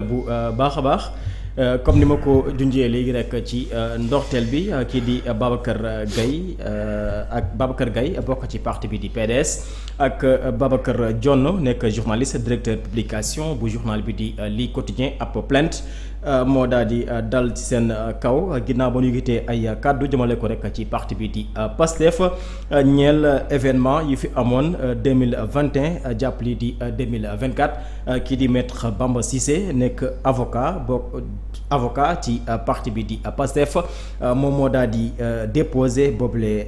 bu baax a baax comme ni ma ko junjee léegi rek ci ndorteel bi kii di Babacar Gaye ak Babacar Gaye bokk ci parti bi di PDS ak Babacar Dione nekk journaliste directeur publication bu journal bi di lii quotidien ab plainte moo daal di dal ci seen kaw ginnaaw ba ñu yëgitee ay kàddu jëmale ko rek ci parti bi di Pastef ñeel événement yi fi amoon 2021 jàpp lii di 2024 kii di maître Bamba Cissé nekk avocat ci parti bi di Pastef moom moo daal di déposé boobule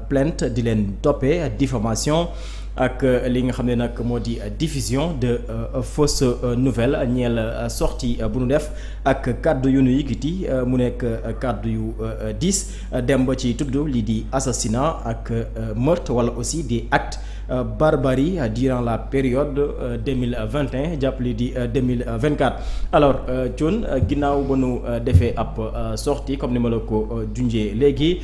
plainte di leen toppee diffamation ak li nga xam ne nag moo di diffusion de fausses nouvelles ñeel sortie bu nu def ak kàddu yu nu yëkkati mu nekk kàddu yu diis dem ba ci tudd lii di assassinat ak meurtre wala aussi des actes barbarie durant la période 2021 jàpp lii di 2024 alors Thione ginnaaw ba nu defee ab sortie comme ni ma la ko junjee léegi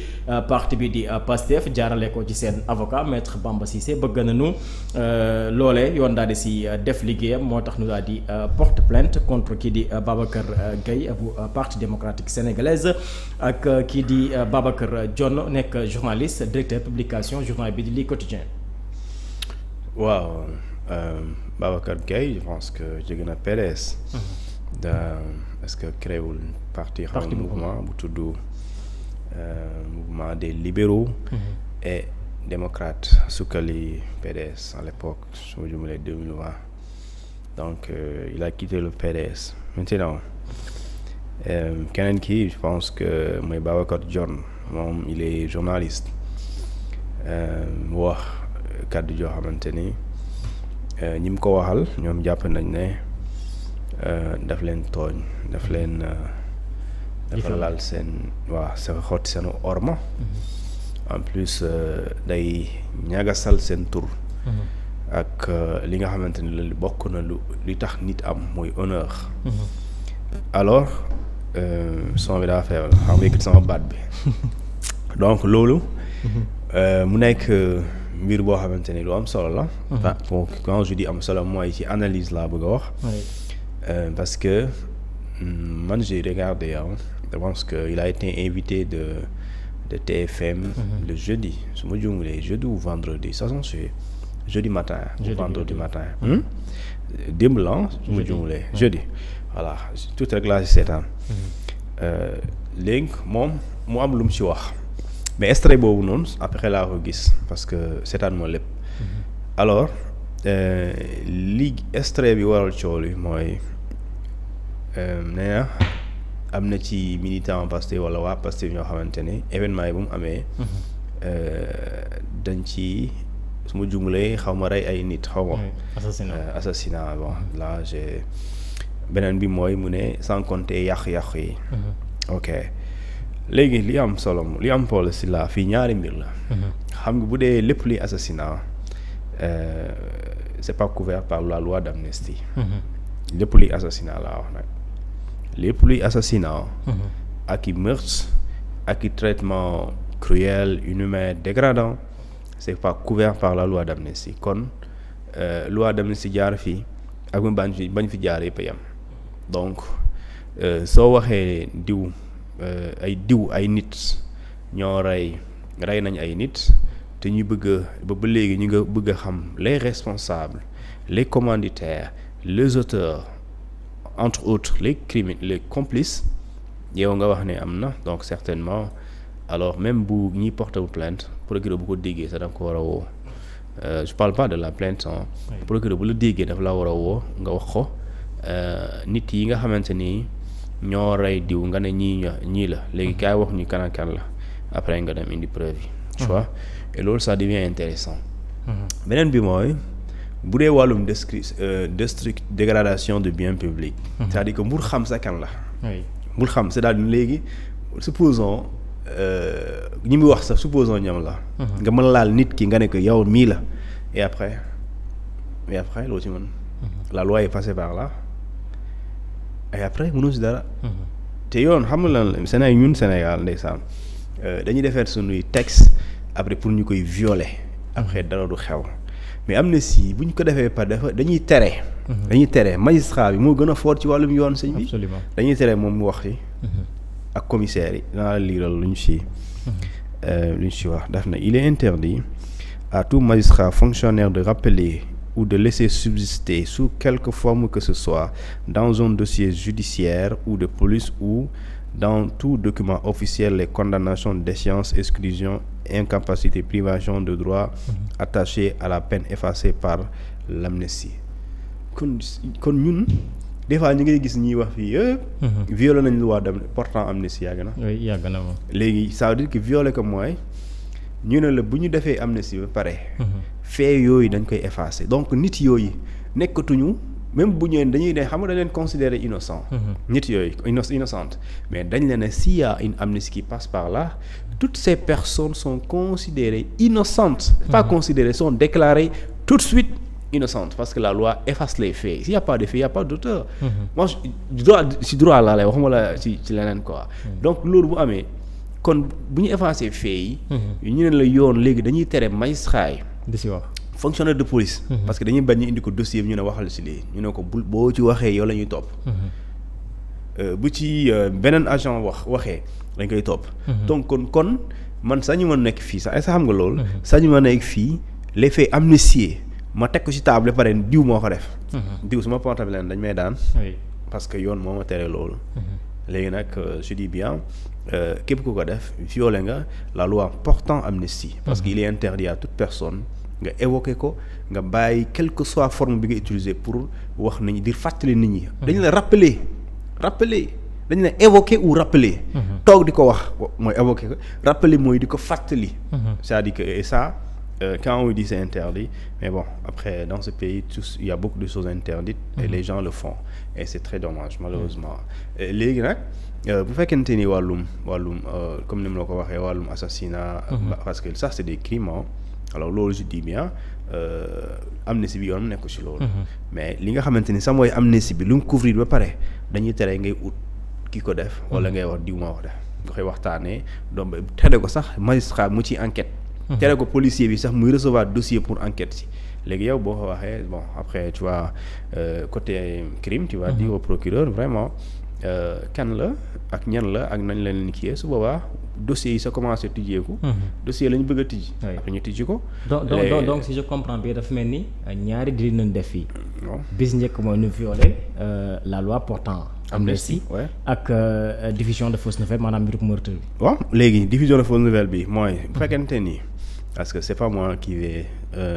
parti bi di Pastef jaarale ko ci seen avocat maître Bamba Cissé bëgg nañu loolee yoon daal di si def liggéeyam moo tax nu daal di porte plainte contre kii di Babacar Gaye bu parti démocratique sénégalaise ak kii di Babacar Dione nekk journaliste directeur publication journal bi di lii quotidien. waaw Babacar Gaye je pense que jóge na PDS. est-ce que créewul parti mouvement bu tudd mouvement des libéraux. et démocrates sukkali PDS à l'époque su ma jumlee 2020 donc il a quitté le PDS maintenant keneen ki je pense que mooy Babacar Dione moom il est journaliste wax kàddu joo xamante ni ñi mu ko waxal ñoom jàpp nañ ne daf leen tooñ daf leen dafa laal seen sa xotti seen orma en plus day ñagasal seen tur ak li nga xamante ni la bokk na li tax nit am mooy honneur alors son bi daa feebar xam nga yëkkati sama baat bi donc loolu mu nekk mbir boo xamante ni lu am solo la bon quand je dis am solo mooy ci analyse laa bëgg a wax parce que man j'ai regardé je pense que il a été invité de TFM le jeudi su ma jumulee jeudi ou vendredi ça s'en suit jeudi matin ou vendredi matin démb la su ma jumulee jeudi voilà tout rek laa si seetaan léegi moom mu am lu mu ci wax mais extrait boobu noonu après laa ko gis parce que seetaan moo lépp alors li extrait bi waral coow li mooy nee na am na ci militant Pastef wala waa Pastef ñoo xamante ne événement yi bu mu amee dañ ci su ma jumlee xaw ma rey ay nit xaw ma assassinat bon là j'ai beneen bi mooy mu ne sans compter yàq-yàq yi ok léegi li am solo li am pole si la fii ñaari mbir la xam nga bu dee lépp luy assassinat c'est pas couvert par la loi d'amnistie lépp luy assassinat laa wax nag lépp luy assassinat ak i meurtre ak i traitement cruel inhumain dégradant c'est pas couvert par la loi d'amnistie kon loi d'amnistie jaar fii ak mu bañ fi jaar yëpp a yem donc soo waxee ay nit ñoo rey nañ ay nit te ñu bëgg ba léegi ñu nga bëgg a xam les responsables les commanditaires les auteurs entre autres les complices yow nga wax ne am na donc certainement alors même bu ñuy porter plainte procureur bu ko déggee sax daf ko war a woo je parle pas de la plainte procureur bu la déggee daf la war a woo nga wax ko nit yi nga xamante ni ñoo rey diw nga ne ñii la léegi kaay wax ñu kan ak kan la après nga dem indi preuve yi tu vois et loolu ça devient intéressant beneen bi mooy bu dee wàllum dégradation de biens publics c'est-à-dire que mbur xam sa kan la mbur xam c'est-à-dire léegi supposons ñi muy wax sax supposons ñoom la nga mën laal nit ki nga ne ko yow mii la et après loo ci mën la loi est passée par là et après mënoo si dara te yoon xam nga lan la ñun Sénégal ndeysaan dañuy defar suñuy texte après pour ñu koy violer après dara du xew mais amnistie bu ñu ko defee par dañuy tere dañuy tere magistrat bi moo gën a fort ci wàllum yoon sëñ bi. absolument dañuy tere moom mu wax ci. ak commissaire yi dinaa la liiral lu ñu si wax daf na il est interdit à tout magistrat fonctionnaire de rappeler ou de laisser subsister sous quelque forme que ce soit dans un dossier judiciaire ou de police ou dans tout document officiel les condamnations d'échéance, exclusion, incapacité, privation de droit attachées à la peine effacée par l'amnistie. kon ñun des fois ñu ngi gis ñuy wax fii yëpp. violé nañ loi portant amnistie yàgg na. oui yàgg na moom. léegi ça veut dire que violé ko mooy ñu ne la bu ñu defee amnistie ba pare. fait yooyu dañ koy effacer donc nit yooyu nekkatuñu même bu ñëwee dañuy ne xam nga dañ leen considérer innocent. nit yooyu innocente mais dañ leen ne s'il y a une amnistie qui passe par là toutes ces personnes sont considérées innocentes. Pas considérées, sont déclarées tout de suite innocentes parce que la loi efface les faits. S'il n'y a pas de faits, il n'y a pas d'auteur. Moi si droit laa lay waxuma la ci leneen quoi. Donc loolu bu amee kon bu ñu effacer faits yi. ñu ne la yoon léegi dañuy tere magistrat yi. di si wax fonctionnaire de police. parce que dañuy bañ ñu indi ko dossier bi ñu ne waxal si lii ñu ne ko boo ci waxee yow la ñuy topp. bu ci beneen agent waxee dañ koy topp. donc kon man sañu ma nekk fii sax est-ce que xam nga loolu. sañu ma nekk fii les faits amnistiés ma teg ko ci table pare diw moo ko def. diw su ma porté leen dañ may daan. parce que yoon moo ma tere loolu. léegi nag je dis bien képp ku ko def violé nga la loi portant amnistie. parce qu'il est interdit à toute personne nga évoqué ko nga bàyyi quelle que soit forme bi nga utiliser pour wax nit ñi di fàttali nit ñi. dañu la rappeler dañu la évoquer ou rappeler. toog di ko wax mooy évoquer ko rappeler mooy di ko fàttali. c'est-à-dire que et ça quand on dit c'est interdit mais bon après dans ce pays il y a beaucoup de choses interdites. et les gens le font et c'est très dommage malheureusement. léegi nag bu fekkente ni wàllum comme ni mu la ko waxee wàllum assassinat. parce que ça c'est des crimes alors loolu je dis bien amnistie bi yoon nekk ci loolu. mais li nga xamante ni sax mooy amnistie bi lu mu couvrir ba pare dañuy tere ngay ut ki ko def. wala ngay wax diw moo ko def nga koy waxtaanee donc tere ko sax magistrat mu ci enquête. tere ko policier bi sax muy recevoir dossier pour enquête si léegi yow boo ko waxee bon après tu vois côté crime tu vas dire au procureur vraiment kan la ak ñan la ak nañ leen kii su boobaa dossier yi sa commencé tijjeeku. dossier la ñu bëgg a tijji. après ñu tijji ko. donc si je comprends bien dafa mel ni ñaari dili nañ def fii. bis njëkk mooy ñu violer la loi portant amnistie ak diffusion de fausses nouvelles maanaam mbirum meurtre bi. waaw léegi diffusion de fausses nouvelles bi mooy bu fekkente ni parce que c'est pas moi qui vais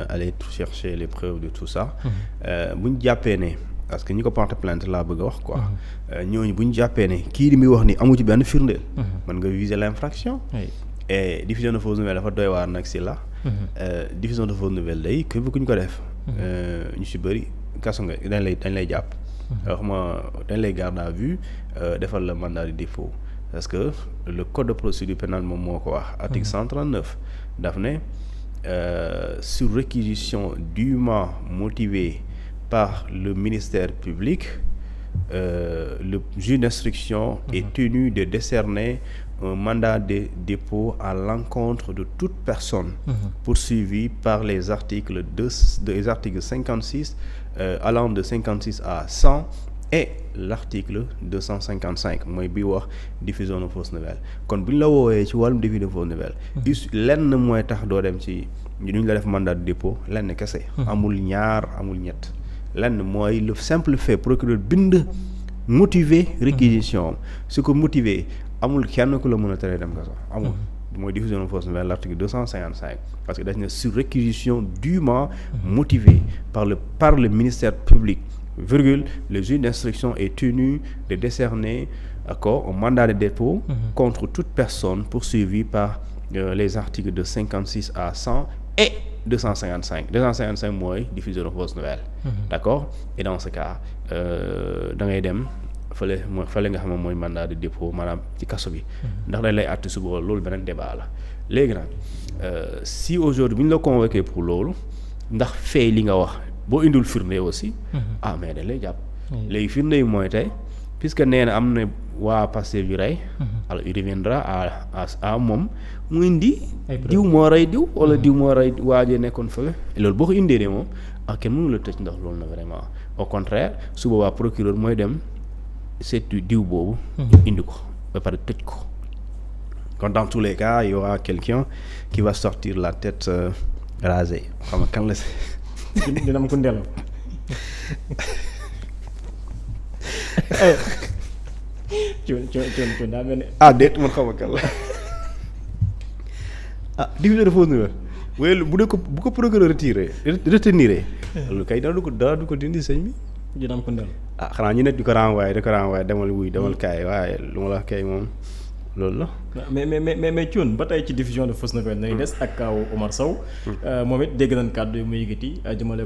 aller chercher les preuves de tout ça. bu ñu jàppee ne parce que ñi ko porte plainte laa bëgg a wax quoi. ñooñu bu ñu jàppee ne kii li muy wax ni amu ci benn firndeel. mën nga viser l'infraction. et diffusion de fausses nouvelles dafa doy waar nag si la. diffusion de fausses nouvelles day képp ku ñu ko def. ñu si bëri kaso nga dañ lay jàpp. waxuma dañ lay garde à vue defal la mandat de dépôt parce que le code de procédure pénale moom moo ko wax. article 139 daf ne sur réquisition dûment motivée par le ministère public le juge d'instruction est tenu de décerner un mandat de dépôt à l'encontre de toute personne poursuivie par les articles 56 allant de 56 à 100 et l'article 255 mooy bi wax diffusion de fausses nouvelles kon bu ñu la woowee ci wàllum diffusion de fausses nouvelles lenn mooy tax doo dem ci ñu la def mandat de dépôt lenn kese amul ñaar amul ñett lenn mooy le simple fait procureur bind motiver réquisition su ko motiver amul kenn ku la mën a tere dem kaso amul mooy diffusion de fausses nouvelles l'article 255 parce que dañ ne sur réquisition dûment motivée par le ministère public virgule le juge d'instruction est tenu de décerner un mandat de dépôt contre toute personne poursuivie par les articles de 56 à 100 et 255 mooy diffusion de fausses nouvelles. D'accord et dans ce cas da ngay dem fële nga xam ne mooy mandat de dépôt maanaam ci kaso bi. ndax dañ lay àtte suba loolu beneen débat la léegi nag si aujourd'hui bu ñu la convoqué pour loolu ndax fay li nga wax boo indul firnde aussi. mais dañ lay jàpp. léegi firnde yi mooy tey puisque nee na am na waa Pastef bi rey. alors il reviendra à moom mu indi. diw moo rey diw wala diw moo rey waajee nekkoon fële loolu boo ko indee ne moom kenn mënu la tëj ndax loolu na vraiment au contraire su boobaa procureur mooy dem seetu diw boobu. indi ko ba pare tëj ko. kon dans tous les cas il y aura quelqu'un qui va sortir la tête rasée xam nga kan la. dina am ku ndelaw. cuun daa mel ne. déet man xam nga kan la diffusion de fausse nouvelle waaye bu ko procureur retenir loolu kay dara du ko dindi sëñ bi. dina am ku ndelaw. xanaa ñu ne di ko renvoyé demal wuy demal kaay waaye lu ma la kay moom loolu la. mais Thioune ba tey ci diffusion de fausse nouvelle nañ des ak kaaw Omar Sow. moom it dégg nañ kàddu yu muy yëkkati jëmale